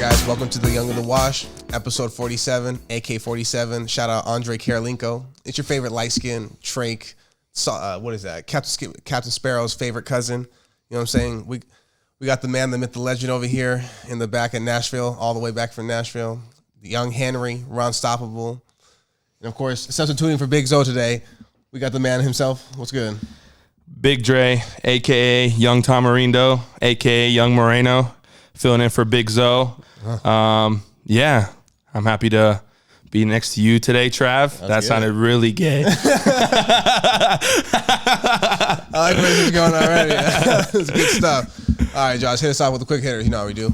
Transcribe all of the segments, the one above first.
guys, welcome to the Young of the Wash, episode 47, AK-47. Shout out Andre Karolinko. It's your favorite light skin, Trake. What is that? Captain Sparrow's favorite cousin. You know what I'm saying? We got the man, the myth, the legend over here in the back in Nashville, all the way back from Nashville. The young Henry, Ron Stoppable. And of course, substituting for Big Zo today, we got the man himself. What's good? Big Dre, a.k.a. Young Tamarindo, a.k.a. Young Moreno, filling in for Big Zo. Yeah, I'm happy to be next to you today, Trav. That sounded really gay. I like where this is going already. It's good stuff. All right, Josh, hit us off with the quick hitters. You know how we do.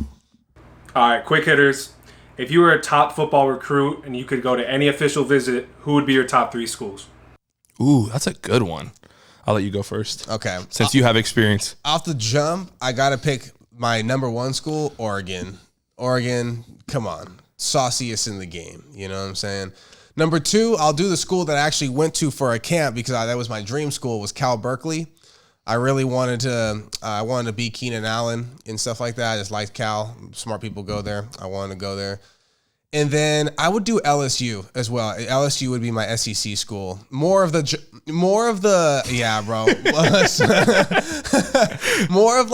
All right, quick hitters. If you were a top football recruit and you could go to any official visit, who would be your top 3 schools? Ooh, that's a good one. I'll let you go first. Okay. Since you have experience. Off the jump, I got to pick my number 1 school, Oregon. Oregon, come on. Sauciest in the game. You know what I'm saying? Number 2, I'll do the school that I actually went to for a camp because that was my dream school, was Cal Berkeley. I really wanted to be Keenan Allen and stuff like that. I just liked Cal. Smart people go there. I wanted to go there. And then I would do LSU as well. LSU would be my SEC school. More of the yeah, bro. more of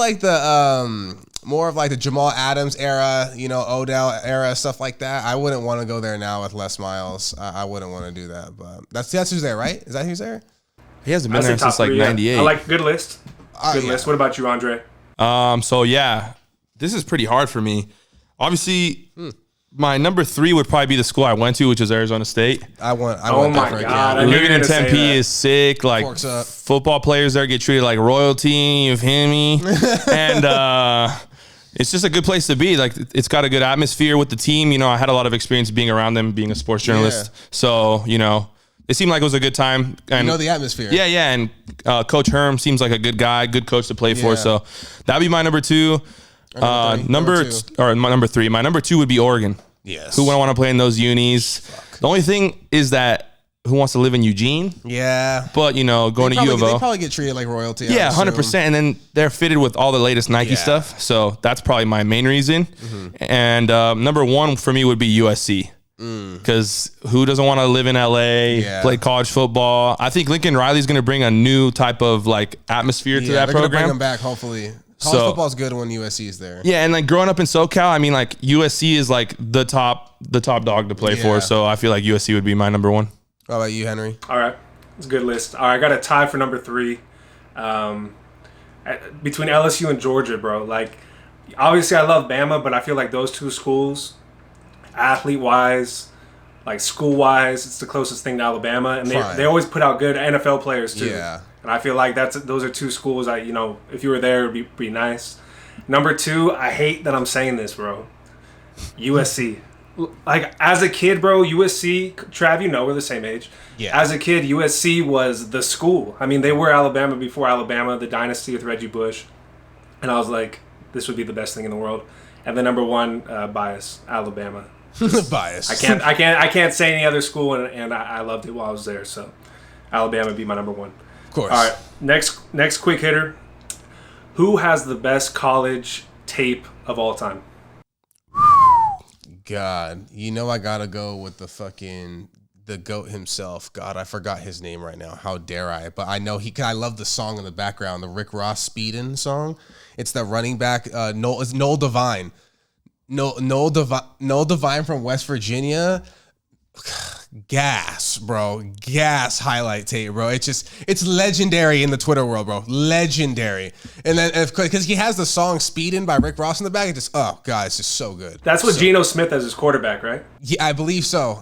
like the Jamal Adams era, you know, Odell era, stuff like that. I wouldn't want to go there now with Les Miles. I wouldn't want to do that. But that's who's there, right? Is that who's there? He hasn't been there since like 98. I like good list. Good list. What about you, Andre? So yeah, this is pretty hard for me. Obviously, my number 3 would probably be the school I went to, which is Arizona State. I want my God. Living in Tempe is sick. Like football players there get treated like royalty. You feel me? And it's just a good place to be. Like it's got a good atmosphere with the team. You know, I had a lot of experience being around them, being a sports journalist. Yeah. So you know, it seemed like it was a good time. And you know the atmosphere. Yeah. And Coach Herm seems like a good guy, good coach to play for. So that'd be my number 2. My number 3. My number 2 would be Oregon. Yes. Who would I want to play in those unis? Fuck. The only thing is that who wants to live in Eugene? Yeah. But, you know, going to U of O. They probably get treated like royalty. Yeah, 100%. And then they're fitted with all the latest Nike stuff. So that's probably my main reason. Mm-hmm. And number 1 for me would be USC. Because who doesn't want to live in LA, play college football? I think Lincoln Riley's going to bring a new type of like atmosphere to that program. They're going to bring them back, hopefully. College football's good when USC is there. Yeah, and like growing up in SoCal, I mean, like USC is like the top dog to play for. So I feel like USC would be my number 1. How about you, Henry? All right, it's a good list. All right, I got a tie for number 3, between LSU and Georgia, bro. Like, obviously, I love Bama, but I feel like those 2 schools, athlete-wise, like school-wise, it's the closest thing to Alabama, and they always put out good NFL players too. Yeah. And I feel like those are 2 schools that, you know, if you were there, it would be nice. Number 2, I hate that I'm saying this, bro. USC. Like, as a kid, bro, USC, Trav, you know, we're the same age. Yeah. As a kid, USC was the school. I mean, they were Alabama before Alabama, the dynasty with Reggie Bush. And I was like, this would be the best thing in the world. And then number 1, bias, Alabama. Bias. I can't say any other school, and I loved it while I was there. So Alabama would be my number 1. Of course. All right, next quick hitter. Who has the best college tape of all time? God, you know I gotta go with the GOAT himself. God, I forgot his name right now. How dare I? But I know I love the song in the background, the Rick Ross Speedin' song. It's the running back, Noel Devine. Noel Devine from West Virginia. Gas, bro. Gas highlight tape, bro. It's legendary in the Twitter world, bro. Legendary. And then because he has the song Speedin' by Rick Ross in the back, it's just so good. That's what Geno Smith as his quarterback, right? Yeah, I believe so.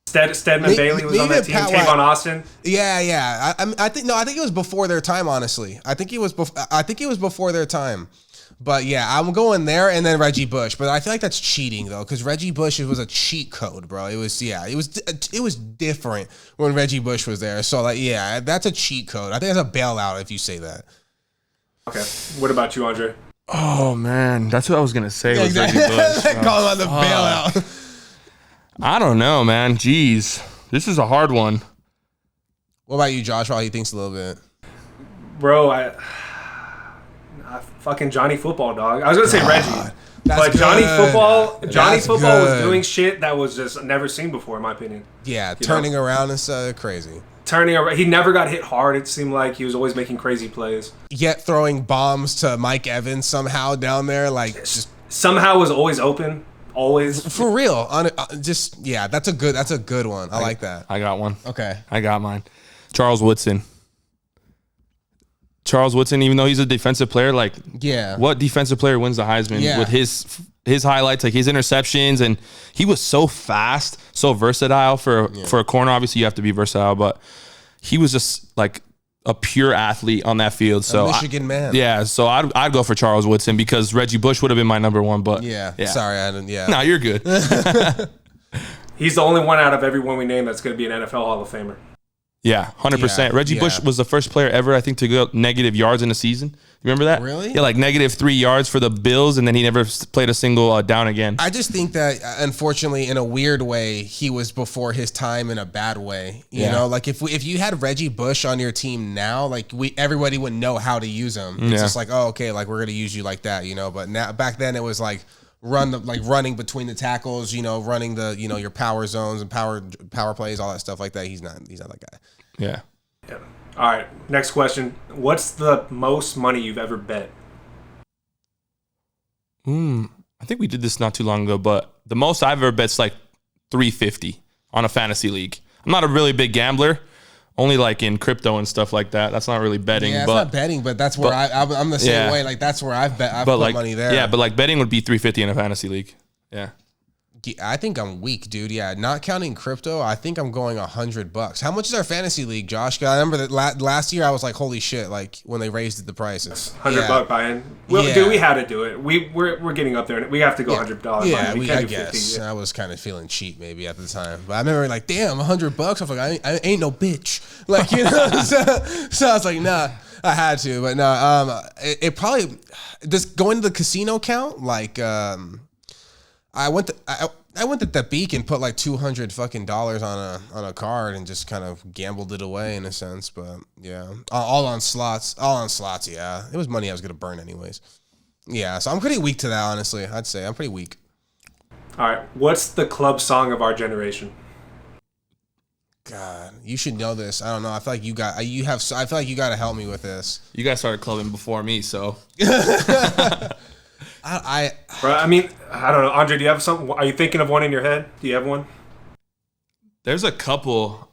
Stedman Bailey was on that team. Tavon Austin. Yeah. I think it was before their time. Honestly, I think it was before their time. But yeah, I'm going there and then Reggie Bush. But I feel like that's cheating though, because Reggie Bush was a cheat code, bro. It was different when Reggie Bush was there. So like, yeah, that's a cheat code. I think that's a bailout if you say that. Okay, what about you, Andre? Oh man, that's what I was gonna say. Was Reggie Bush? Call him on the bailout. I don't know, man. Jeez, this is a hard one. What about you, Josh? While he thinks a little bit, bro. fucking Johnny Football, dog. I was gonna say Reggie, but good. Johnny Football was good. doing shit that was just never seen before, in my opinion. Yeah, turning around and crazy. Turning around, he never got hit hard. It seemed like he was always making crazy plays. Yet throwing bombs to Mike Evans somehow down there, like just somehow was always open. Always for real. That's a good one. I like that. I got one. Okay, I got mine. Charles Woodson. Even though he's a defensive player, like what defensive player wins the Heisman with his highlights, like his interceptions, and he was so fast, so versatile for a corner. Obviously, you have to be versatile, but he was just like a pure athlete on that field. So Michigan man. Yeah, so I'd go for Charles Woodson because Reggie Bush would have been my number one. But sorry, I didn't. Yeah, no, you're good. He's the only one out of everyone we named that's going to be an NFL Hall of Famer. Yeah, 100%. Reggie Bush was the first player ever, I think, to go negative yards in a season. You remember that? Really? Yeah, like -3 yards for the Bills, and then he never played a single down again. I just think that, unfortunately, in a weird way, he was before his time in a bad way. You know, like if you had Reggie Bush on your team now, like everybody would know how to use him. It's just like, oh, okay, like we're gonna use you like that, you know. But now back then it was like running between the tackles, you know, running the your power zones and power plays, all that stuff like that. He's not that guy. Yeah. All right. Next question. What's the most money you've ever bet? I think we did this not too long ago, but the most I've ever bet's like $350 on a fantasy league. I'm not a really big gambler, only like in crypto and stuff like that. That's not really betting. Yeah, it's not betting, but that's where I'm the same way. Like that's where I've put like, money there. Yeah, but like betting would be $350 in a fantasy league. Yeah. I think I'm weak, dude. Yeah, not counting crypto, I think I'm going $100. How much is our fantasy league, Josh? I remember that last year I was like, holy shit! Like when they raised the prices, $100 buy-in. Dude, we had to do it. We're getting up there. We have to go $100. Yeah, I guess I was kind of feeling cheap maybe at the time, but I remember like, damn, $100. I was like, I ain't no bitch, like so I was like, nah. I had to, but no. It probably does going to the casino count like. I went to the Beak and put like $200 fucking on a card and just kind of gambled it away in a sense, but yeah, all on slots. Yeah, it was money I was gonna burn anyways. Yeah, so I'm pretty weak to that, honestly. I'd say I'm pretty weak. All right, what's the club song of our generation? God, you should know this. I don't know. I feel like I feel like you got to help me with this. You guys started clubbing before me, so. Bro, I mean, I don't know. Andre, do you have something? Are you thinking of one in your head? Do you have one? There's a couple.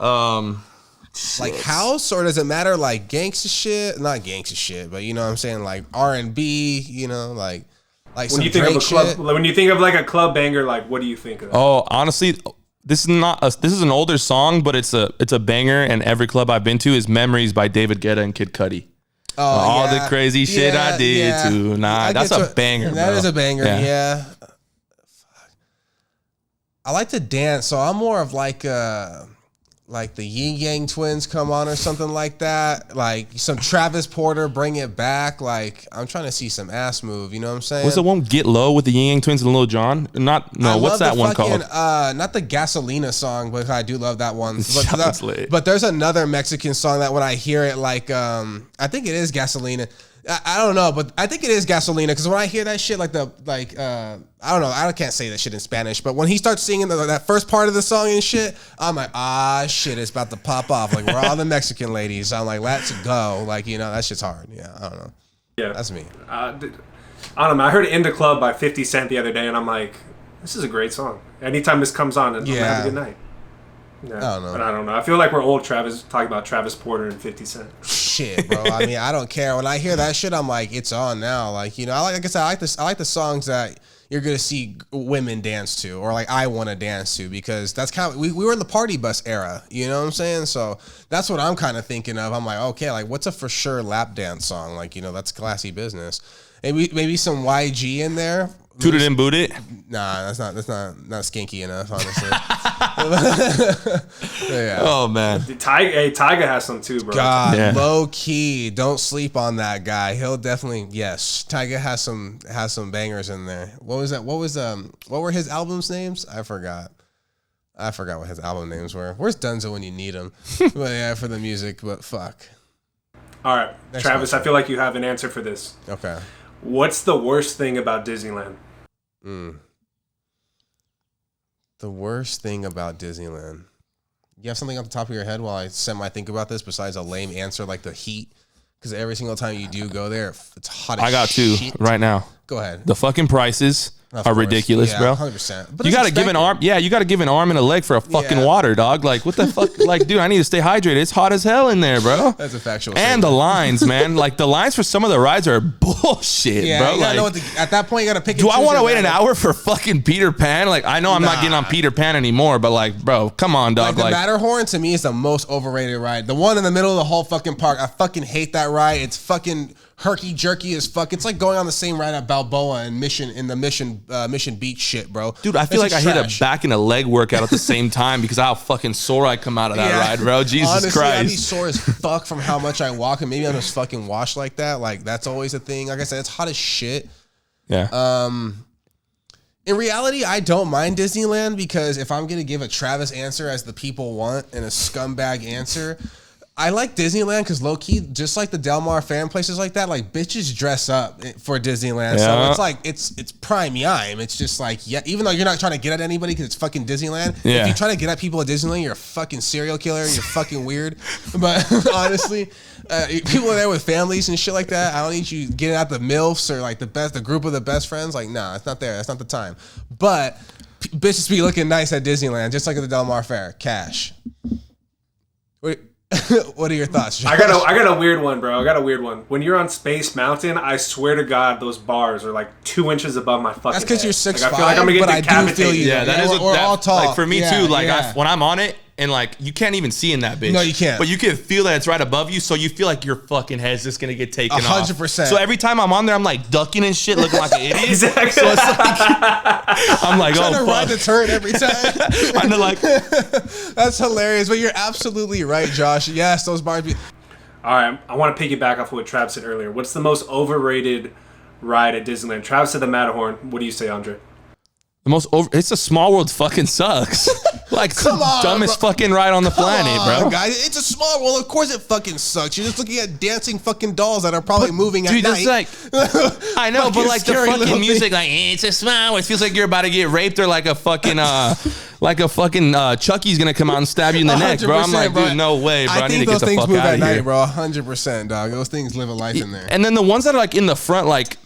Like house, or does it matter? Like gangsta shit? Not gangsta shit, but you know what I'm saying? Like R&B, you know, like when you think of a club, when you think of like a club banger, like what do you think of? Oh, honestly, this is an older song, but it's a banger, and every club I've been to is Memories by David Guetta and Kid Cudi. Oh, all the crazy shit I did tonight. That's a banger, bro. That is a banger, yeah. I like to dance, so I'm more of like the Yin Yang Twins come on or something like that. Like some Travis Porter, Bring It Back. Like I'm trying to see some ass move. You know what I'm saying? What's the one Get Low with the Yin Yang Twins and Lil Jon? What's that one called? Not the Gasolina song, but I do love that one. But there's another Mexican song that when I hear it, like I think it is Gasolina. I don't know, but I think it is Gasolina because when I hear that shit, I don't know, I can't say that shit in Spanish, but when he starts singing that first part of the song and shit, I'm like, shit, it's about to pop off. Like, we're all the Mexican ladies. I'm like, let's go. Like, you know, that shit's hard. Yeah, I don't know. Yeah. That's me. I don't know. I heard In the Club by 50 Cent the other day, and I'm like, this is a great song. Anytime this comes on, I'm going to have a good night. Yeah, I don't know. But I don't know. I feel like we're old talking about Travis Porter and 50 Cent. Shit, bro. I mean, I don't care. When I hear that shit, I'm like, it's on now. Like, you know, like I said, I like the songs that you're gonna see women dance to, or like I want to dance to, because that's kind of we were in the party bus era. You know what I'm saying? So that's what I'm kind of thinking of. I'm like, okay, like what's a for sure lap dance song? Like, you know, that's classy business. Maybe some YG in there. Toot it and boot it. Nah, that's not skinky enough, honestly. Yeah. Oh man, Tyga has some too, bro. God, low key, don't sleep on that guy. He'll definitely Tyga has some bangers in there. What was that? What were his albums names? I forgot what his album names were. Where's Dunzo when you need him? But yeah, for the music. But fuck. All right, next Travis, question. I feel like you have an answer for this. Okay. What's the worst thing about Disneyland? The worst thing about Disneyland. You have something off the top of your head while I think about this besides a lame answer like the heat? Because every single time you do go there, it's hot as shit. I got two right now. Go ahead. The fucking prices are ridiculous, bro. 100%. But you got to give an arm. Yeah, you got to give an arm and a leg for a fucking water, dog. Like, what the fuck? Like, dude, I need to stay hydrated. It's hot as hell in there, bro. That's a factual statement. And the lines, man. Like, the lines for some of the rides are bullshit, bro. You gotta know at that point, you got to pick and choose. Do I want to wait an hour for fucking Peter Pan? Like, I know I'm not getting on Peter Pan anymore, but like, bro, come on, dog. Like, the Matterhorn, to me, is the most overrated ride. The one in the middle of the whole fucking park. I fucking hate that ride. It's fucking herky jerky as fuck. It's like going on the same ride at Balboa and Mission Beach shit, bro. Dude, I feel like I hit a back and a leg workout at the same time because of how fucking sore I come out of that ride, bro. Jesus Honestly, Christ. I'd be sore as fuck from how much I walk, and maybe I'm just fucking washed like that. Like, that's always a thing. Like I said, it's hot as shit. Yeah. In reality, I don't mind Disneyland because if I'm gonna give a Travis answer as the people want and a scumbag answer, I like Disneyland because low-key, just like the Del Mar fan places like that, like, bitches dress up for Disneyland. So it's like, it's prime time. It's just like, even though you're not trying to get at anybody because it's fucking Disneyland, if you try to get at people at Disneyland, you're a fucking serial killer. You're fucking weird. But honestly, people are there with families and shit like that. I don't need you getting at the MILFs or like the group of the best friends. Like, nah, it's not there. That's not the time. But bitches be looking nice at Disneyland, just like at the Del Mar Fair. Cash. What are your thoughts, Josh? I got a weird one, bro. I got a weird one. When you're on Space Mountain, I swear to God, those bars are like 2 inches above my fucking That's because you're 6'5", like, I feel like I'm gonna get decapitated. I do feel you. Yeah, that is we're all tall. Like, for me too. Like when I'm on it, and like you can't even see in that bitch. No, you can't. But you can feel that it's right above you, so you feel like your fucking head's just gonna get taken 100%. So every time I'm on there, I'm like ducking and shit, looking like an idiot. Exactly. So it's like I'm like, trying to ride the turn every time. I'm like, that's hilarious. But you're absolutely right, Josh. Yes, those bars. All right, I want to piggyback off what Trav said earlier. What's the most overrated ride at Disneyland? Trav said the Matterhorn. What do you say, Andre? It's a Small World fucking sucks. Like, it's the dumbest fucking ride on the planet, bro. Guys, it's a small world. Of course it fucking sucks. You're just looking at dancing fucking dolls that are probably moving at night. Like, I know, but like the fucking music, like, it's a small world. It feels like you're about to get raped or like a fucking, Chucky's gonna come out and stab you in the neck, bro. I'm like, dude, no way, bro. I need to get the fuck out of here. Those things move at night, bro. 100%, dog. Those things live a life in there. And then the ones that are like in the front, like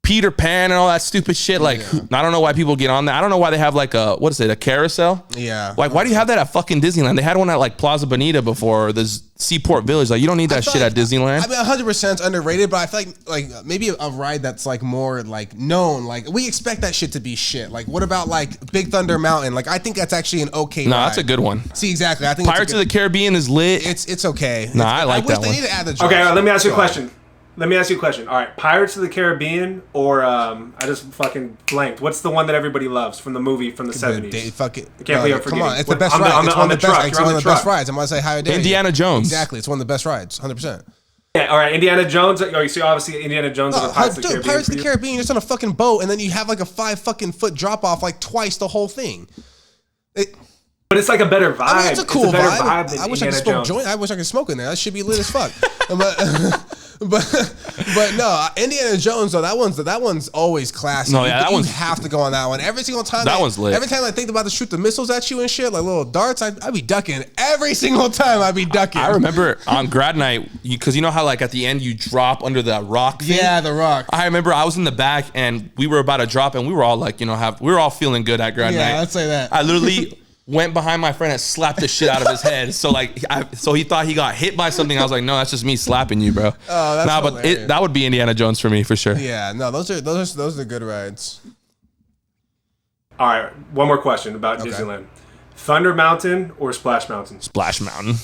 Peter Pan and all that stupid shit. Like, I don't know why people get on that. I don't know why they have like a carousel? Yeah. Like, why do you have that at fucking Disneyland? They had one at like Plaza Bonita before, or the Seaport Village. Like, you don't need that shit at Disneyland. I mean, 100% underrated, but I feel like maybe a ride that's like more like known. Like, we expect that shit to be shit. Like, what about like Big Thunder Mountain? Like, I think that's actually an okay ride. That's a good one. See, exactly. I think Pirates of the Caribbean is lit. It's okay. I like that one. They need to add the okay, let me ask you a question. All right, Pirates of the Caribbean or I just fucking blanked. What's the one that everybody loves from the movie from the 70s? Fuck it. I can't believe I'm forgetting. Come on, it's the best ride. It's one of the best rides. I'm going to say Higher Dare. Indiana Jones. Exactly. It's one of the best rides, 100%. Yeah, all right, Indiana Jones. Oh, you see, obviously, Indiana Jones is Pirates of the Caribbean. Pirates of the Caribbean, you're just on a fucking boat, and then you have like a 5 fucking foot drop off like twice the whole thing. But it's like a better vibe. I mean, it's a cool vibe. Than I wish I could smoke joint. I wish I could smoke in there. That should be lit as fuck. But no, Indiana Jones though, that one's always classic. No, yeah, you have to go on that one every single time. That one's lit. Every time I think about to shoot the missiles at you and shit, like little darts, I'd be ducking every single time. I'd be ducking. I remember on grad night, because you know how like at the end you drop under the rock thing? Yeah, the rock. I remember I was in the back and we were about to drop and we were all like, we were all feeling good at grad night. Yeah, let's say that. I literally went behind my friend and slapped the shit out of his head. So like, so he thought he got hit by something. I was like, no, that's just me slapping you, bro. Oh, that's hilarious. But that would be Indiana Jones for me for sure. Yeah, no, those are good rides. All right, one more question about Disneyland: Thunder Mountain or Splash Mountain? Splash Mountain.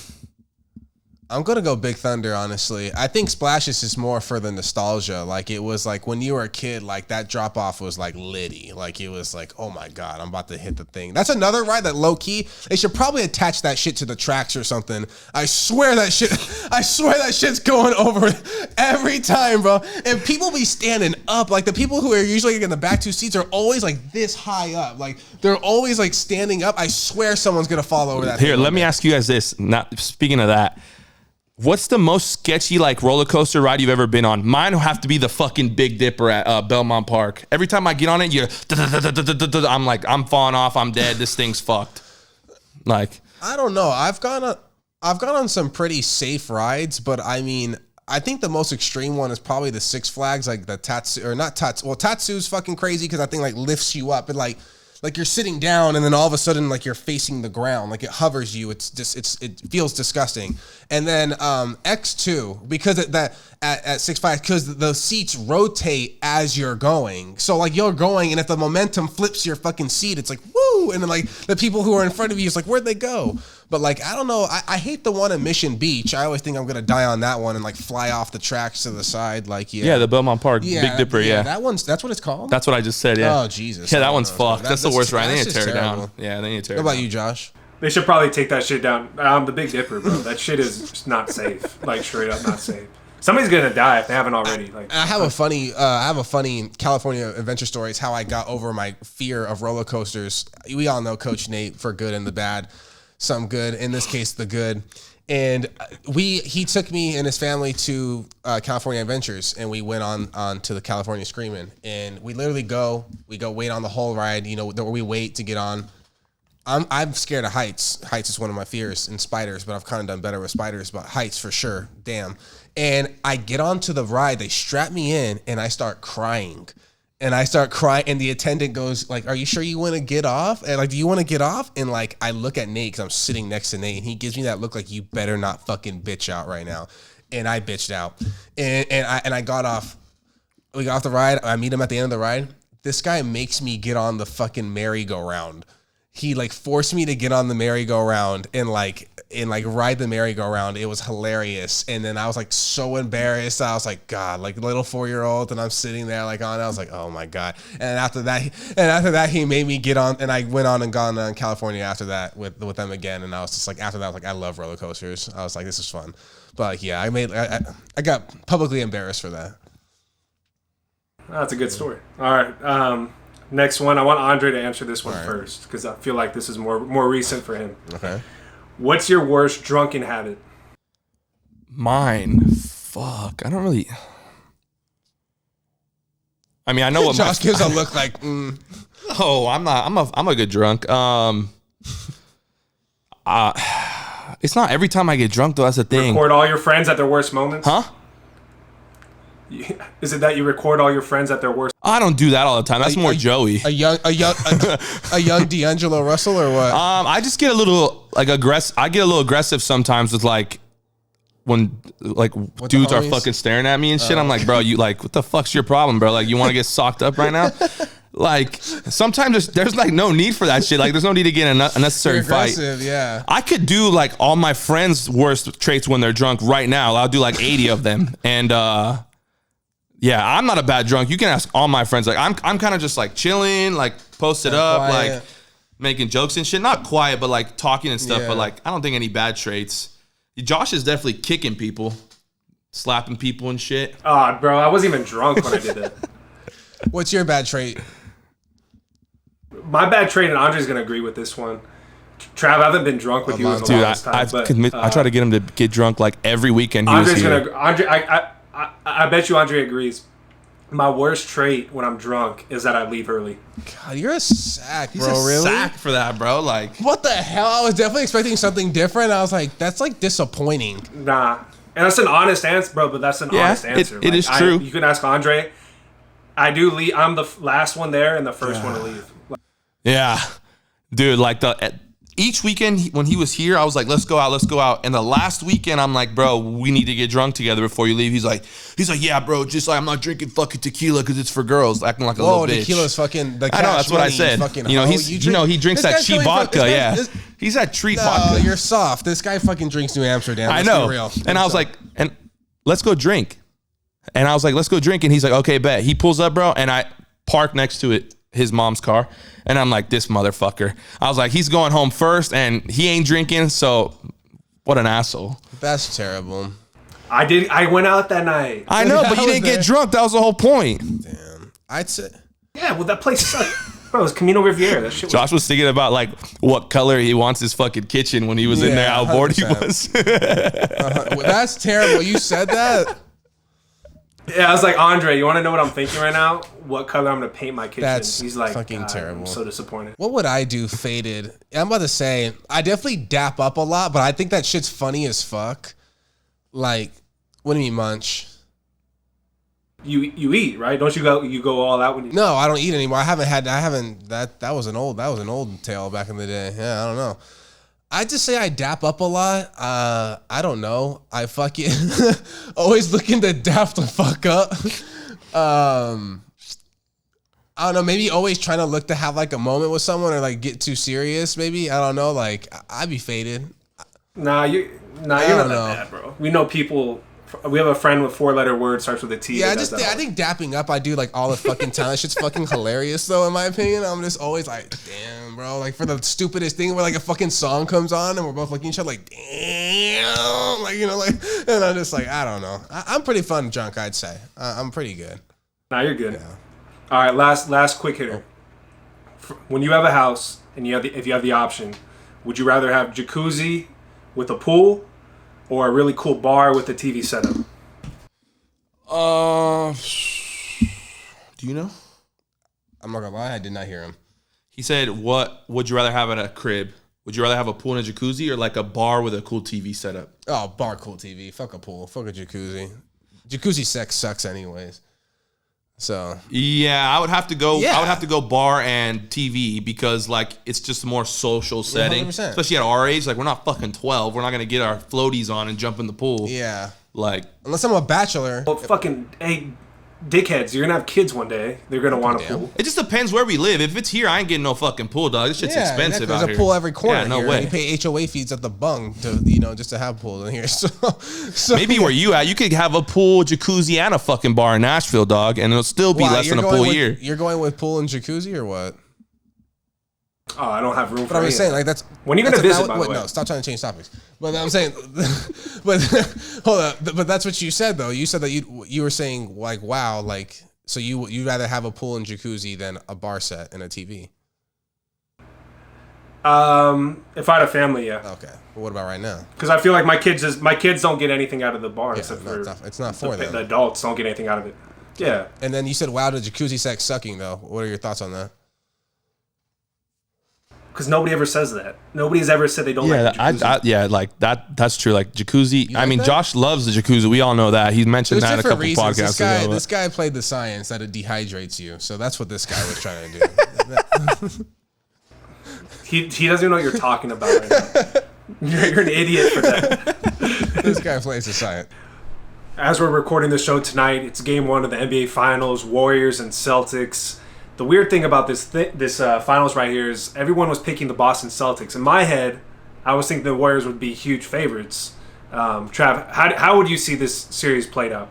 I'm gonna go Big Thunder, honestly. I think Splash is just more for the nostalgia. Like, it was like when you were a kid, like that drop off was like litty. Like, it was like, oh my god, I'm about to hit the thing. That's another ride that low key they should probably attach that shit to the tracks or something. I swear that shit's going over every time, bro. And people be standing up. Like, the people who are usually in the back 2 seats are always like this high up. Like, they're always like standing up. I swear someone's gonna fall over that. Here, let me ask you guys this. Not speaking of that. What's the most sketchy like roller coaster ride you've ever been on? Mine will have to be the fucking Big Dipper at Belmont Park. Every time I get on it, I'm like, I'm falling off. I'm dead. This thing's fucked. Like, I don't know. I've gone on some pretty safe rides, but I mean, I think the most extreme one is probably the Six Flags, like the Tatsu, or not Tatsu. Well, Tatsu's fucking crazy because I think like lifts you up and like you're sitting down and then all of a sudden like you're facing the ground, like it hovers you. It's just it feels disgusting. And then X2 because at Six Flags because the seats rotate as you're going. So like you're going and if the momentum flips your fucking seat, it's like woo, and then like the people who are in front of you, it's like where'd they go? But like I don't know, I hate the one at Mission Beach. I always think I'm gonna die on that one and like fly off the tracks to the side. Like yeah, the Belmont Park Big Dipper. Yeah, that's what it's called. That's what I just said. Yeah. Oh Jesus. Yeah, that one's fucked. That's the worst ride. They need to tear it down. Yeah, they need to tear it down. What about you, Josh? They should probably take that shit down. The Big Dipper, bro. That shit is just not safe. Like straight up not safe. Somebody's gonna die if they haven't already. Like I have a funny California adventure story. It's how I got over my fear of roller coasters. We all know Coach Nate for good and the bad. Some good, in this case, the good. And he took me and his family to California Adventures, and we went on to the California Screamin'. And we literally go wait on the whole ride. You know, where we wait to get on. I'm scared of heights. Heights is one of my fears, and spiders, but I've kind of done better with spiders, but heights for sure. Damn. And I get onto the ride, they strap me in, and I start crying. And the attendant goes like, "Are you sure you want to get off?" And like, "Do you want to get off?" And like, I look at Nate because I'm sitting next to Nate, and he gives me that look like, "You better not fucking bitch out right now." And I bitched out, and I got off. We got off the ride. I meet him at the end of the ride. This guy makes me get on the fucking merry-go-round. He like forced me to get on the merry-go-round and ride the merry-go-round. It was hilarious. And then I was like so embarrassed. I was like, God, like little 4-year-old, and I'm sitting there like on. I was like, oh my God. And after that, he made me get on, and I went on and gone on California after that with them again. And I was just like, after that, I was like, I love roller coasters. I was like, this is fun. But like, yeah, I got publicly embarrassed for that. That's a good story. All right. Next one. I want Andre to answer this one first because I feel like this is more recent for him. Okay. What's your worst drunken habit? Mine. Fuck. I don't really. I mean, I know what Josh gives a look like. Oh, I'm not. I'm a good drunk. It's not every time I get drunk though. That's the thing. Record all your friends at their worst moments. Huh? Is it that you record all your friends at their worst? I don't do that all the time. That's more Joey. A young D'Angelo Russell or what? I just get a little like aggressive. I get a little aggressive sometimes with like when like dudes are fucking staring at me and shit. I'm like, bro, you like what the fuck's your problem, bro? Like you want to get socked up right now? Like sometimes there's like no need for that shit. Like there's no need to get in an unnecessary fight. Yeah. I could do like all my friends' worst traits when they're drunk right now. I'll do like 80 of them and. Yeah, I'm not a bad drunk. You can ask all my friends. Like I'm kind of just like chilling, like posted up, quiet. Like making jokes and shit. Not quiet, but like talking and stuff. Yeah. But like I don't think any bad traits. Josh is definitely kicking people, slapping people and shit. Bro, I wasn't even drunk when I did that. What's your bad trait? My bad trait, and Andre's gonna agree with this one. Trav, I haven't been drunk with you in the longest time. I try to get him to get drunk like every weekend. I bet you Andre agrees. My worst trait when I'm drunk is that I leave early. God, you're a sack, bro. He's a really? sack for that, bro. Like, what the hell? I was definitely expecting something different. I was like, that's like disappointing. Nah, and that's an honest answer, bro. But that's an honest answer. It is true. You can ask Andre. I do leave. I'm the last one there and the first one to leave. Yeah, dude. Like each weekend when he was here, I was like, let's go out. And the last weekend, I'm like, bro, we need to get drunk together before you leave. He's like, yeah, bro, just like I'm not drinking fucking tequila because it's for girls, acting like a little bitch. Tequila's fucking. I know, that's what I said. You know, he drinks that cheap vodka. He's that treat vodka. You're soft. This guy fucking drinks New Amsterdam. I know. And I was like, and let's go drink. And I was like, let's go drink. And he's like, okay, bet. He pulls up, bro, and I park next to it. His mom's car, and I'm like, this motherfucker. I was like, he's going home first and he ain't drinking, so what an asshole. That's terrible. I went out that night. I know, but you didn't get drunk. That was the whole point. Damn. I'd say. Yeah, well, that place sucked. Bro, it was Camino Riviera. That shit Josh was thinking about like what color he wants his fucking kitchen when he was in there, how bored 100%. He was. That's terrible. You said that? Yeah, I was like, Andre, you want to know what I'm thinking right now? What color I'm going to paint my kitchen? That's He's like, fucking terrible. I'm so disappointed. What would I do faded? I'm about to say, I definitely dap up a lot, but I think that shit's funny as fuck. Like, what do you mean munch? You eat, right? Don't you go all out when you... No, I don't eat anymore. That was an old tale back in the day. Yeah, I don't know. I just say I dap up a lot. I don't know. I fucking always looking to dap the fuck up. I don't know. Maybe always trying to look to have like a moment with someone or like get too serious. Maybe I don't know. Like I'd be faded. You're not that bad, bro. We know people. We have a friend with 4-letter words starts with a T. Yeah, I think dapping up I do like all the fucking time. That shit's fucking hilarious though, in my opinion. I'm just always like, damn, bro. Like for the stupidest thing where like a fucking song comes on and we're both looking at each other like, damn, like and I'm just like, I don't know. I'm pretty fun drunk, I'd say. I'm pretty good. Nah, you're good. Yeah. All right, last quick hitter. When you have a house and if you have the option, would you rather have jacuzzi with a pool? Or a really cool bar with a TV setup? Do you know? I'm not gonna lie, I did not hear him. He said, what would you rather have at a crib? Would you rather have a pool and a jacuzzi or like a bar with a cool TV setup? Oh, bar, cool TV. Fuck a pool. Fuck a jacuzzi. Jacuzzi sex sucks anyways. So yeah, I would have to go. Yeah. I would have to go bar and TV because like it's just a more social setting, 100%. Especially at our age. Like we're not fucking 12. We're not gonna get our floaties on and jump in the pool. Yeah, like unless I'm a bachelor. Well, fucking dickheads. You're gonna have kids one day. They're gonna want a pool. It just depends where we live. If it's here, I ain't getting no fucking pool, dog. This shit's expensive out here. There's a pool every corner. Yeah, no here. way. You pay HOA fees at the bung to just to have a pool in here. So maybe where you at, you could have a pool, jacuzzi, and a fucking bar in Nashville, dog, and it'll still be less than a full year. You're going with pool and jacuzzi or what? Oh, I don't have room for But I'm just saying, like, that's... When are you going to visit, by the way? No, stop trying to change topics. But I'm saying... but, hold up. But that's what you said, though. You said that you were saying, like, wow, like... So you'd rather have a pool and jacuzzi than a bar set and a TV? If I had a family, yeah. Okay. But what about right now? Because I feel like my kids don't get anything out of the bar except for... It's not for them. The adults don't get anything out of it. Yeah. And then you said, wow, the jacuzzi sex sucking, though. What are your thoughts on that? Because nobody ever says that. Nobody's ever said they don't like the jacuzzi. Like that's true. Like jacuzzi. I mean, Josh loves the jacuzzi. We all know that. He's mentioned that a couple podcasts ago. This guy played the science that it dehydrates you. So that's what this guy was trying to do. He doesn't even know what you're talking about right now. You're an idiot for that. This guy plays the science. As we're recording the show tonight, it's game 1 of the NBA Finals, Warriors and Celtics. The weird thing about this finals right here is everyone was picking the Boston Celtics. In my head, I was thinking the Warriors would be huge favorites. Trav, how would you see this series played out?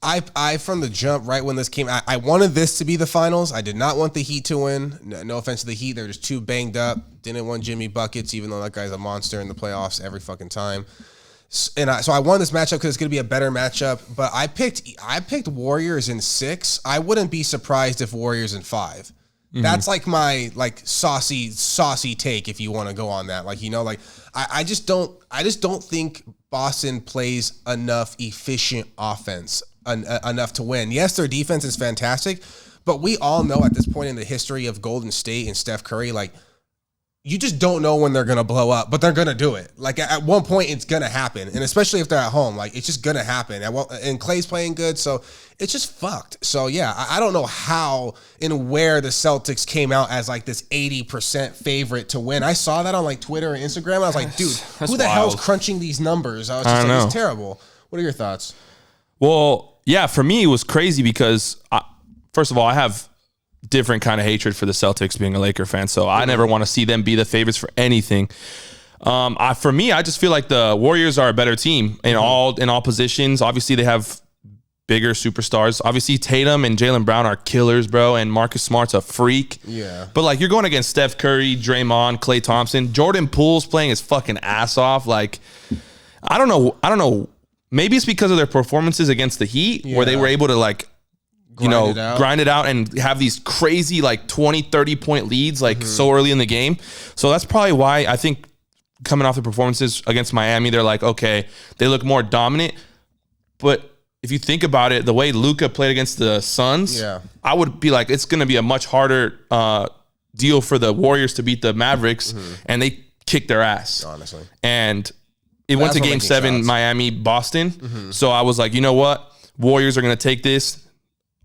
I from the jump, right when this came, I wanted this to be the finals. I did not want the Heat to win. No offense to the Heat, they're just too banged up. Didn't want Jimmy buckets, even though that guy's a monster in the playoffs every fucking time. And so I won this matchup because it's going to be a better matchup. But I picked Warriors in 6. I wouldn't be surprised if Warriors in 5. Mm-hmm. That's like my saucy take if you want to go on that. I just don't think Boston plays enough efficient offense enough to win. Yes, their defense is fantastic, but we all know at this point in the history of Golden State and Steph Curry, like, you just don't know when they're going to blow up, but they're going to do it. Like, at one point, it's going to happen. And especially if they're at home, like, it's just going to happen. And Klay's playing good, so it's just fucked. So, yeah, I don't know how and where the Celtics came out as, like, this 80% favorite to win. I saw that on, like, Twitter and Instagram, and I was like, dude, who the hell's crunching these numbers? I was just like, it's terrible. What are your thoughts? Well, yeah, for me, it was crazy because, first of all, I have different kind of hatred for the Celtics being a Laker fan, so I never want to see them be the favorites for anything. For me, I just feel like the Warriors are a better team in all positions. Obviously, they have bigger superstars. Obviously, Tatum and Jaylen Brown are killers, bro, and Marcus Smart's a freak. Yeah. But like, you're going against Steph Curry, Draymond, Klay Thompson, Jordan Poole's playing his fucking ass off. Like, I don't know. Maybe it's because of their performances against the Heat, where they were able to like, grind it out and have these crazy like 20, 30 point leads like so early in the game. So that's probably why I think coming off the performances against Miami, they're like, okay, they look more dominant. But if you think about it, the way Luka played against the Suns, I would be like, it's going to be a much harder deal for the Warriors to beat the Mavericks, and they kicked their ass. Honestly. And it went to Game 7, Miami, Boston. So I was like, you know what? Warriors are going to take this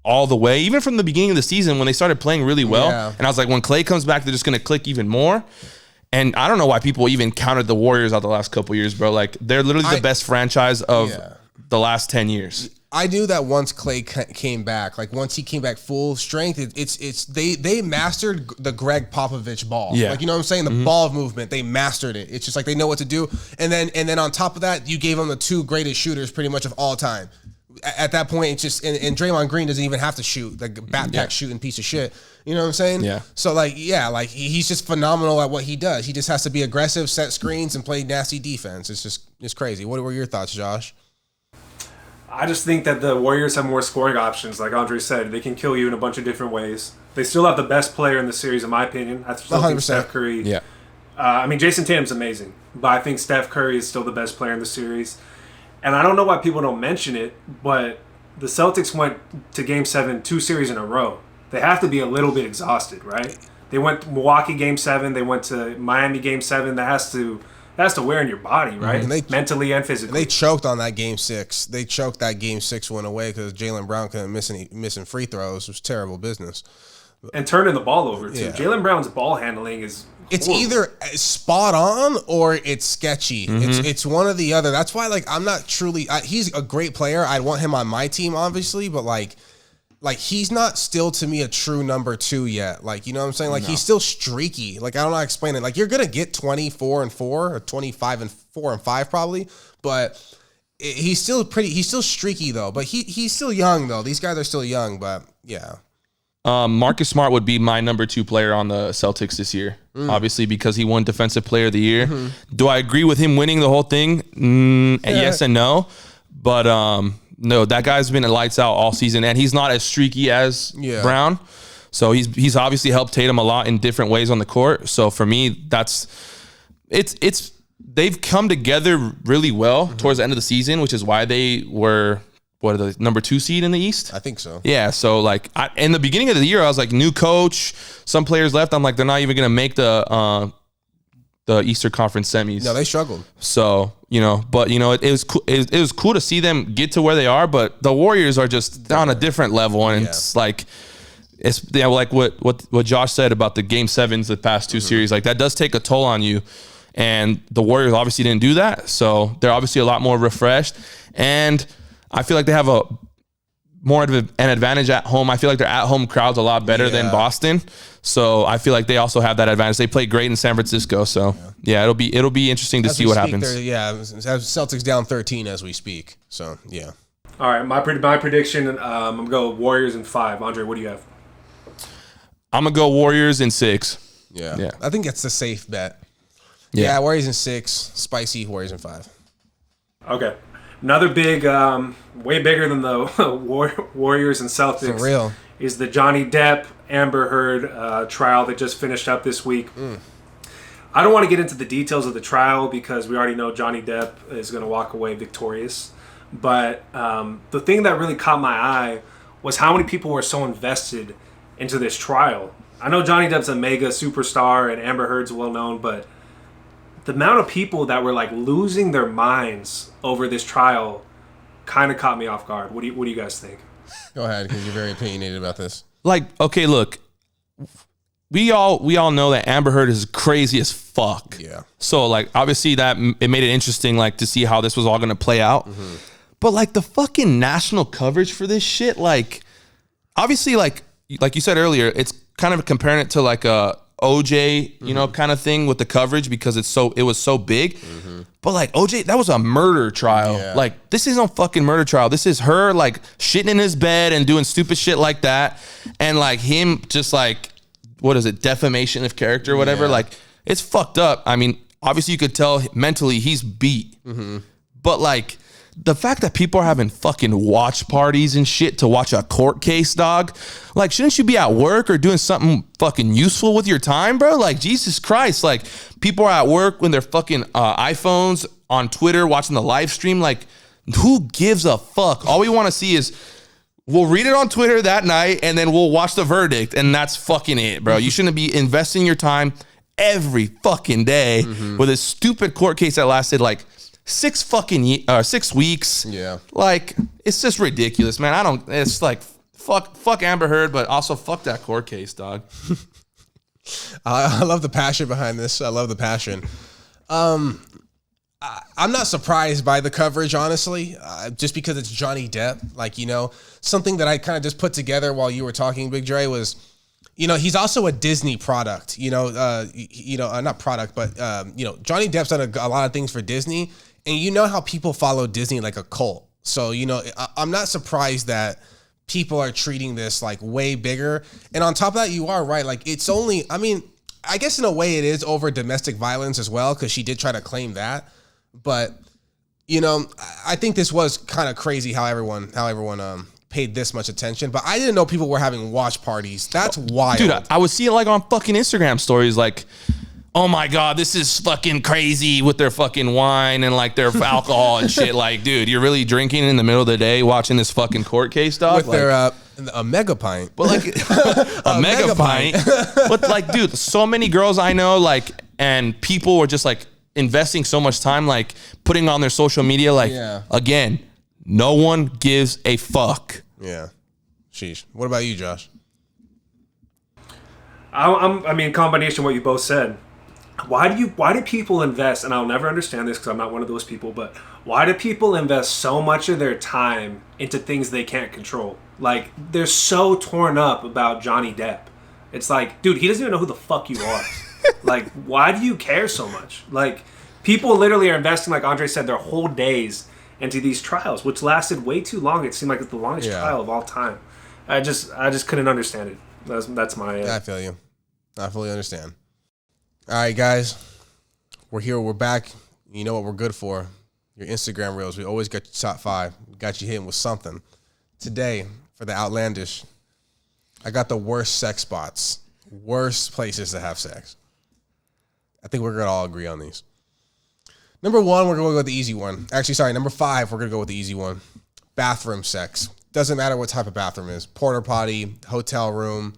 all the way, even from the beginning of the season when they started playing really well. Yeah. And I was like, when Klay comes back, they're just going to click even more. And I don't know why people even counted the Warriors out the last couple of years, bro. Like, they're literally the best franchise of the last 10 years. I knew that once Klay came back, like once he came back full strength, they mastered the Greg Popovich ball. Yeah. Like, you know what I'm saying? The ball movement, they mastered it. It's just like they know what to do. And then on top of that, you gave them the 2 greatest shooters pretty much of all time. At that point, it's just and Draymond Green doesn't even have to shoot, like a backpack shooting piece of shit. You know what I'm saying? Yeah. So like he's just phenomenal at what he does. He just has to be aggressive, set screens, and play nasty defense. It's crazy. What were your thoughts, Josh? I just think that the Warriors have more scoring options. Like Andre said, they can kill you in a bunch of different ways. They still have the best player in the series, in my opinion. I still think Steph Curry. Yeah. I mean, Jason Tatum's amazing, but I think Steph Curry is still the best player in the series. And I don't know why people don't mention it, but the Celtics went to Game 7 2 series in a row. They have to be a little bit exhausted, right? They went to Milwaukee Game 7. They went to Miami Game 7. That has to wear in your body, right? Mentally and physically. They choked on that Game 6. They choked that Game 6 win away because Jaylen Brown couldn't missing free throws. It was terrible business. And turning the ball over, too. Yeah. Jaylen Brown's ball handling is It's either spot on or it's sketchy. It's one or the other. That's why, like, I'm not truly... he's a great player. I'd want him on my team, obviously, but, like he's not still, to me, a true number 2 yet. Like, you know what I'm saying? Like, he's still streaky. Like, I don't know how to explain it. Like, you're going to get 24-4 or 25-4 probably, but he's still streaky, though. But he's still young, though. These guys are still young, but, yeah. Marcus Smart would be my number 2 player on the Celtics this year, obviously, because he won Defensive Player of the Year. Do I agree with him winning the whole thing? Yes and no. But no, that guy's been lights out all season, and he's not as streaky as Brown. So he's obviously helped Tatum a lot in different ways on the court. So for me, they've come together really well towards the end of the season, which is why they were the number 2 seed in the East? I think so. Yeah, so like in the beginning of the year, I was like, new coach, some players left. I'm like, they're not even going to make the Eastern Conference semis. No, they struggled. So, but it was cool. It was cool to see them get to where they are, but the Warriors are just on a different level, and it's like like what Josh said about the Game 7s the past 2 series. Like, that does take a toll on you, and the Warriors obviously didn't do that. So they're obviously a lot more refreshed, and I feel like they have more of an advantage at home. I feel like their at-home crowd's a lot better than Boston. So I feel like they also have that advantage. They played great in San Francisco. So, it'll be interesting to see what happens. Celtics down 13 as we speak. So, yeah. All right, my prediction, I'm going to go Warriors in 5. Andre, what do you have? I'm going to go Warriors in 6. Yeah. I think that's a safe bet. Yeah, Warriors in 6. Spicy Warriors in 5. Okay. Another big, way bigger than the Warriors and Celtics. For real. Is the Johnny Depp Amber Heard trial that just finished up this week. I don't want to get into the details of the trial because we already know Johnny Depp is going to walk away victorious. But the thing that really caught my eye was how many people were so invested into this trial. I know Johnny Depp's a mega superstar and Amber Heard's well known, but the amount of people that were like losing their minds over this trial kind of caught me off guard. What do you guys think? Go ahead, because you're very opinionated about this. Like, okay, look, we all know that Amber Heard is crazy as fuck. Yeah. So like, obviously that it made it interesting, like, to see how this was all gonna play out. But like the fucking national coverage for this shit, like, obviously, like you said earlier, it's kind of comparing it to like a OJ, kind of thing with the coverage because it was so big. But like OJ, that was a murder trial. Yeah. Like, this is no fucking murder trial. This is her like shitting in his bed and doing stupid shit like that. And like him just like, what is it? Defamation of character or whatever. Like, it's fucked up. I mean, obviously you could tell mentally he's beat, but like the fact that people are having fucking watch parties and shit to watch a court case, dog. Like, shouldn't you be at work or doing something fucking useful with your time, bro? Like, Jesus Christ. Like, people are at work when they're fucking iPhones on Twitter watching the live stream. Like, who gives a fuck? All we want to see is we'll read it on Twitter that night and then we'll watch the verdict, and that's fucking it, bro. You shouldn't be investing your time every fucking day with a stupid court case that lasted like 6 weeks. Yeah. Like, it's just ridiculous, man. It's like, fuck Amber Heard, but also fuck that court case, dog. I love the passion behind this. I love the passion. I'm not surprised by the coverage, honestly, just because it's Johnny Depp. Like, you know, something that I kind of just put together while you were talking, Big Dre, was, you know, he's also a Disney product, not product, but, Johnny Depp's done a lot of things for Disney, and you know how people follow Disney like a cult. So, you know, I'm not surprised that people are treating this like way bigger. And on top of that, you are right. Like, it's only, I mean, I guess in a way it is over domestic violence as well, because she did try to claim that. But, you know, I think this was kind of crazy how everyone paid this much attention. But I didn't know people were having watch parties. That's wild. Dude, I would see it like on fucking Instagram stories, like, oh my God, this is fucking crazy with their fucking wine and like their alcohol and shit. Like, dude, you're really drinking in the middle of the day watching this fucking court case, dog? With their a mega pint. But like a mega pint. But like, dude, so many girls I know, like, and people were just like investing so much time, like putting on their social media, like, again, no one gives a fuck. Yeah. Sheesh. What about you, Josh? I mean, combination of what you both said. Why do people invest, and I'll never understand this because I'm not one of those people, but why do people invest so much of their time into things they can't control? Like, they're so torn up about Johnny Depp. It's like, dude, he doesn't even know who the fuck you are. Like, why do you care so much? Like, people literally are investing, like Andre said, their whole days into these trials, which lasted way too long. It seemed like it's the longest trial of all time. I just couldn't understand it. That's my... I feel you. I fully understand. All right, guys. We're here. We're back. You know what we're good for. Your Instagram reels. We always got your top 5. Got you hitting with something. Today, for the outlandish, I got the worst sex spots. Worst places to have sex. I think we're going to all agree on these. Number 1, we're going to go with the easy one. Actually, sorry, number 5, we're going to go with the easy one. Bathroom sex. Doesn't matter what type of bathroom it is. Porta potty, hotel room,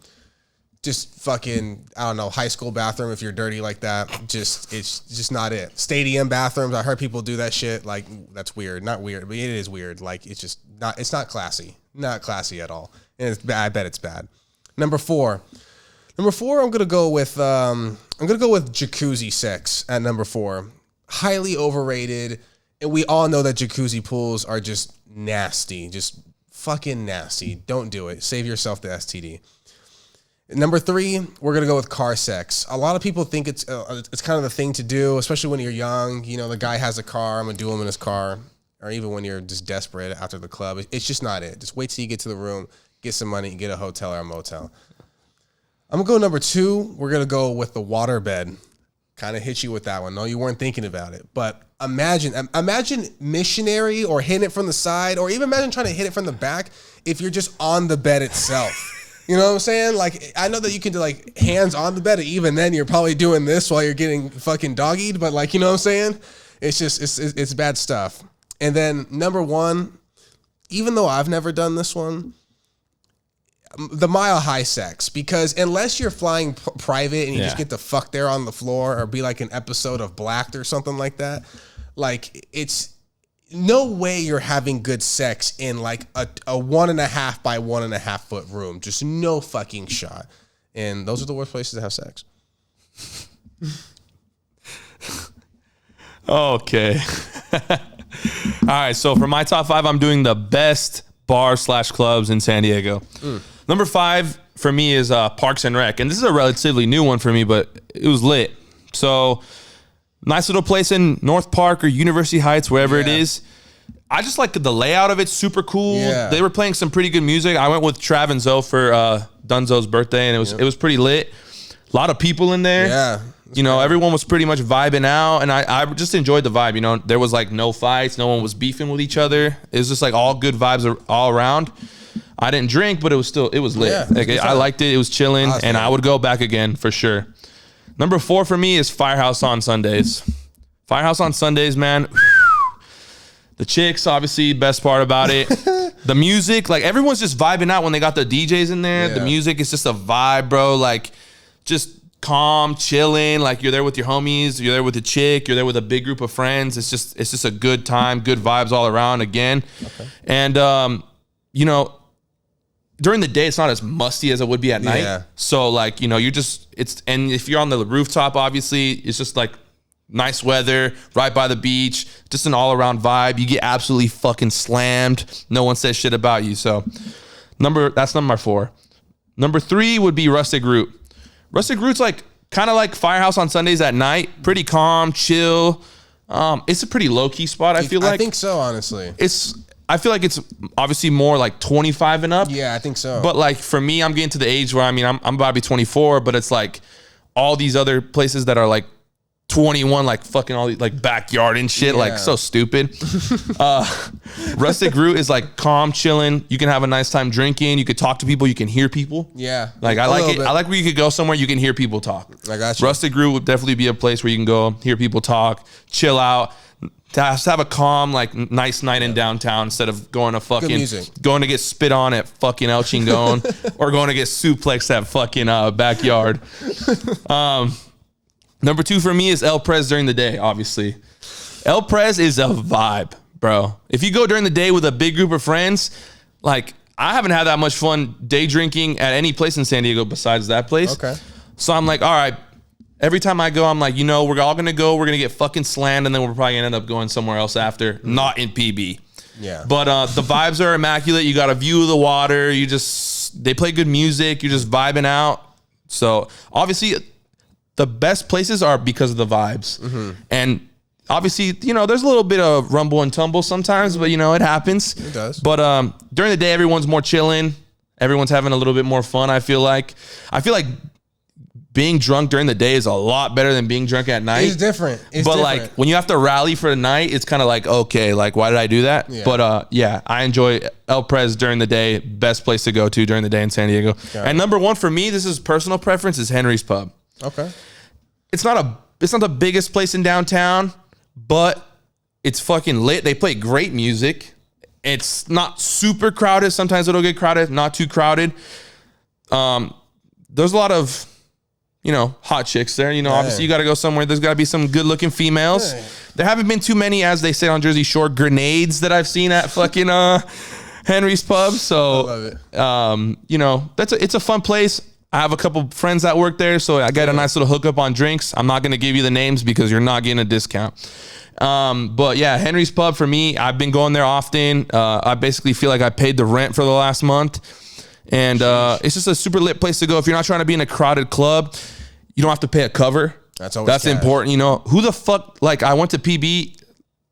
just fucking, I don't know, high school bathroom if you're dirty like that. It's just not it. Stadium bathrooms, I heard people do that shit. Like, that's weird. Not weird, but it is weird. Like, it's not classy. Not classy at all. And it's bad. I bet it's bad. Number 4, I'm gonna go with jacuzzi sex at number 4. Highly overrated, and we all know that jacuzzi pools are just nasty, just fucking nasty. Don't do it. Save yourself the STD. Number 3, we're gonna go with car sex. A lot of people think it's kind of the thing to do, especially when you're young. You know, the guy has a car, I'm gonna do him in his car, or even when you're just desperate after the club. It's just not it. Just wait till you get to the room, get some money, get a hotel or a motel. I'm gonna go number 2. We're gonna go with the waterbed. Kind of hit you with that one. No, you weren't thinking about it. But imagine missionary or hitting it from the side, or even imagine trying to hit it from the back if you're just on the bed itself. You know what I'm saying? Like, I know that you can do like hands on the bed. Even then, you're probably doing this while you're getting fucking doggied. But like, you know what I'm saying? It's just, it's bad stuff. And then number 1, even though I've never done this one, the mile high sex, because unless you're flying private and you just get the fuck there on the floor, or be like an episode of Blacked or something like that, like, it's no way you're having good sex in like a 1.5 by 1.5 foot room. Just no fucking shot. And those are the worst places to have sex. Okay. All right. So for my top 5, I'm doing the best bar/clubs in San Diego. Number 5 for me is Parks and Rec. And this is a relatively new one for me, but it was lit. So nice little place in North Park or University Heights, wherever it is. I just like the layout of it. Super cool. Yeah. They were playing some pretty good music. I went with Trav and Josh for Dunzo's birthday, and it was pretty lit. A lot of people in there. Yeah. Everyone was pretty much vibing out, and I just enjoyed the vibe. There was like no fights, no one was beefing with each other. It was just like all good vibes all around. I didn't drink, but it was lit. Yeah, I liked it. It was chilling, and I would go back again for sure. Number 4 for me is Firehouse on Sundays. Firehouse on Sundays, man. The chicks, obviously, best part about it. The music, like everyone's just vibing out when they got the DJs in there. Yeah. The music is just a vibe, bro. Like just calm, chilling. Like you're there with your homies, you're there with a chick, you're there with a big group of friends. It's just a good time, good vibes all around again. Okay. And during the day it's not as musty as it would be at night. Yeah. So like, and if you're on the rooftop, obviously, it's just like nice weather, right by the beach, just an all-around vibe. You get absolutely fucking slammed. No one says shit about you. So that's number 4. Number 3 would be Rustic Root. Rustic Root's like kind of like Firehouse on Sundays at night. Pretty calm, chill. It's a pretty low-key spot, I feel like. I think so, honestly. I feel like it's obviously more like 25 and up. Yeah, I think so. But like for me, I'm getting to the age where I'm about to be 24, but it's like all these other places that are like 21, like fucking all these like backyard and shit, like so stupid. Rustic Root is like calm, chilling. You can have a nice time drinking. You could talk to people. You can hear people. Yeah, like I like it. I like where you could go somewhere you can hear people talk. I got you. Rustic Root would definitely be a place where you can go hear people talk, chill out. To have a calm, like nice night in downtown instead of going to get spit on at fucking El Chingon or going to get suplexed at fucking backyard. Number 2 for me is El Pres during the day, obviously. El Pres is a vibe, bro. If you go during the day with a big group of friends, like I haven't had that much fun day drinking at any place in San Diego besides that place. Okay. So I'm like, all right. Every time I go, I'm like, we're all going to go. We're going to get fucking slammed, and then we're probably going to end up going somewhere else after. Not in PB. Yeah. But the vibes are immaculate. You got a view of the water. They play good music. You're just vibing out. So, obviously, the best places are because of the vibes. Mm-hmm. And, obviously, there's a little bit of rumble and tumble sometimes, but, it happens. It does. But during the day, everyone's more chilling. Everyone's having a little bit more fun, I feel like. Being drunk during the day is a lot better than being drunk at night. It's different. Like when you have to rally for the night, it's kind of like, okay, like why did I do that? Yeah. But I enjoy El Pres during the day. Best place to go to during the day in San Diego. And number 1 for me, this is personal preference, is Henry's Pub. Okay. It's not the biggest place in downtown, but it's fucking lit. They play great music. It's not super crowded. Sometimes it'll get crowded, not too crowded. There's a lot of hot chicks there. Obviously you got to go somewhere. There's got to be some good looking females. Hey. There haven't been too many, as they say on Jersey Shore, grenades that I've seen at fucking Henry's Pub. So, I love it. It's a fun place. I have a couple friends that work there, so I got a nice little hookup on drinks. I'm not going to give you the names because you're not getting a discount. But yeah, Henry's Pub for me, I've been going there often. I basically feel like I paid the rent for the last month. And it's just a super lit place to go. If you're not trying to be in a crowded club, you don't have to pay a cover. That's important. Who the fuck, like I went to PB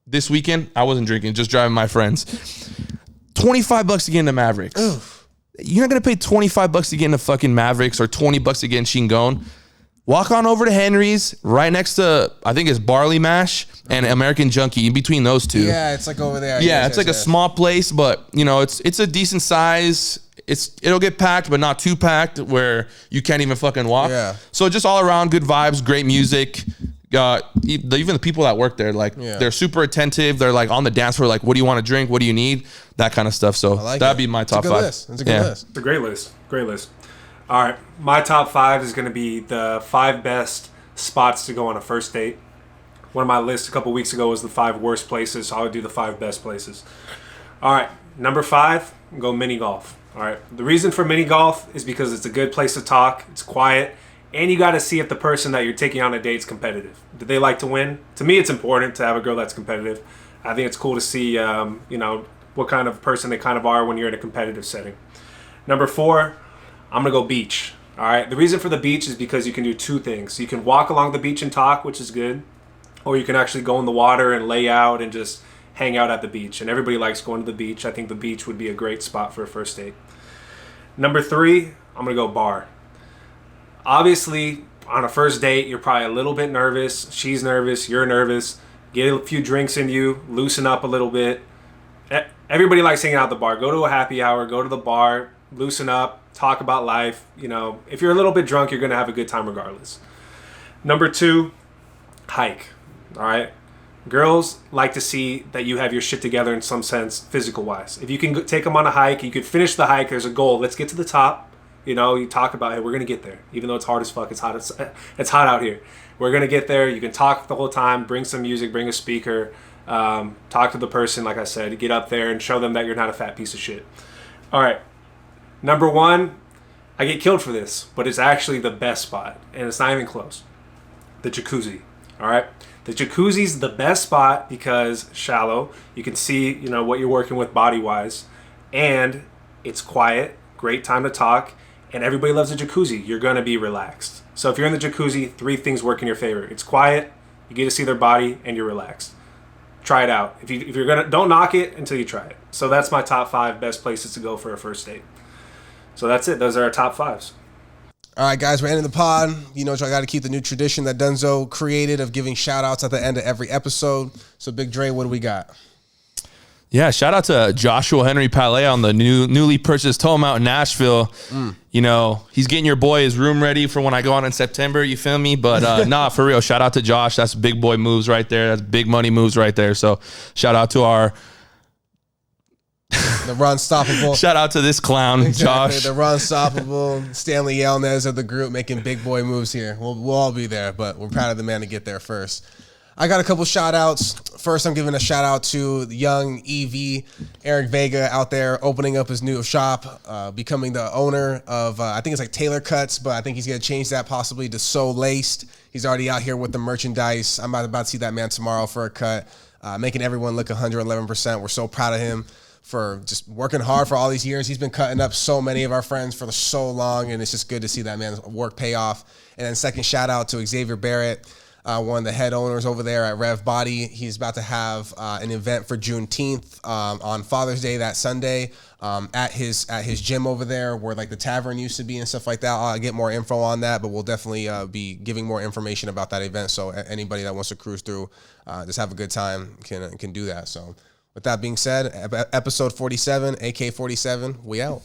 this weekend. I wasn't drinking, just driving my friends. $25 to get into Mavericks. Oof. You're not going to pay $25 to get into fucking Mavericks or $20 to get in Shingon. Walk on over to Henry's, right next to, I think it's Barley Mash and American Junkie, in between those two. Yeah, it's like over there. Yeah, it's like a small place, but it's a decent size. It'll get packed, but not too packed where you can't even fucking walk. Yeah. So just all around good vibes, great music. Even the people that work there, like they're super attentive. They're like on the dance floor, like, what do you want to drink? What do you need? That kind of stuff. So that'd be my top 5. It's a good list. It's a great list. Great list. All right, my top 5 is going to be the 5 best spots to go on a first date. One of my lists a couple weeks ago was the 5 worst places, so I would do the 5 best places. All right, number 5, go mini golf. All right, the reason for mini golf is because it's a good place to talk, it's quiet, and you got to see if the person that you're taking on a date is competitive. Do they like to win? To me, it's important to have a girl that's competitive. I think it's cool to see, what kind of person they kind of are when you're in a competitive setting. Number 4, I'm going to go beach. All right, the reason for the beach is because you can do 2 things. You can walk along the beach and talk, which is good, or you can actually go in the water and lay out and just hang out at the beach. And everybody likes going to the beach. I think the beach would be a great spot for a first date. Number 3, I'm going to go bar. Obviously, on a first date, you're probably a little bit nervous. She's nervous. You're nervous. Get a few drinks in you. Loosen up a little bit. Everybody likes hanging out at the bar. Go to a happy hour. Go to the bar. Loosen up. Talk about life. You know, if you're a little bit drunk, you're going to have a good time regardless. Number 2, hike. All right? Girls like to see that you have your shit together in some sense, physical-wise. If you can take them on a hike, you could finish the hike. There's a goal. Let's get to the top. You know, you talk about, hey, we're going to get there. Even though it's hard as fuck, it's hot out here. We're going to get there. You can talk the whole time, bring some music, bring a speaker, talk to the person, like I said, get up there and show them that you're not a fat piece of shit. All right. Number 1, I get killed for this, but it's actually the best spot, and it's not even close. The jacuzzi. All right. The jacuzzi's the best spot because shallow. You can see, you know, what you're working with body-wise, and it's quiet. Great time to talk. And everybody loves a jacuzzi. You're going to be relaxed. So if you're in the jacuzzi, 3 things work in your favor. It's quiet, you get to see their body, and you're relaxed. Try it out. If you're going to, don't knock it until you try it. So that's my top 5 best places to go for a first date. So that's it. Those are our top 5s. All right, guys, we're ending the pod. You know, I got to keep the new tradition that Dunzo created of giving shout-outs at the end of every episode. So, Big Dre, what do we got? Yeah, shout out to Joshua Henry Palais on the newly purchased home out in Nashville. You know, he's getting your boy his room ready for when I go on in September. You feel me? But nah, for real, shout out to Josh. That's big boy moves right there. That's big money moves right there. So shout out to our the Runstoppable. Shout out to this clown, exactly, Josh. The Runstoppable, Stanley Yelnez of the group making big boy moves here. We'll all be there, but we're proud of the man to get there first. I got a couple shout outs. First, I'm giving a shout out to the young EV, Eric Vega, out there opening up his new shop, becoming the owner of, I think it's like Taylor Cuts, but I think he's going to change that possibly to So Laced. He's already out here with the merchandise. I'm about to see that man tomorrow for a cut, making everyone look 111%. We're so proud of him for just working hard for all these years. He's been cutting up so many of our friends for so long, and it's just good to see that man's work pay off. And then second shout out to Xavier Barrett, one of the head owners over there at Rev Body. He's about to have an event for Juneteenth on Father's Day that Sunday at his gym over there where like the tavern used to be and stuff like that. I'll get more info on that, but we'll definitely be giving more information about that event. So anybody that wants to cruise through, just have a good time can do that. So with that being said, episode 47, AK 47, we out.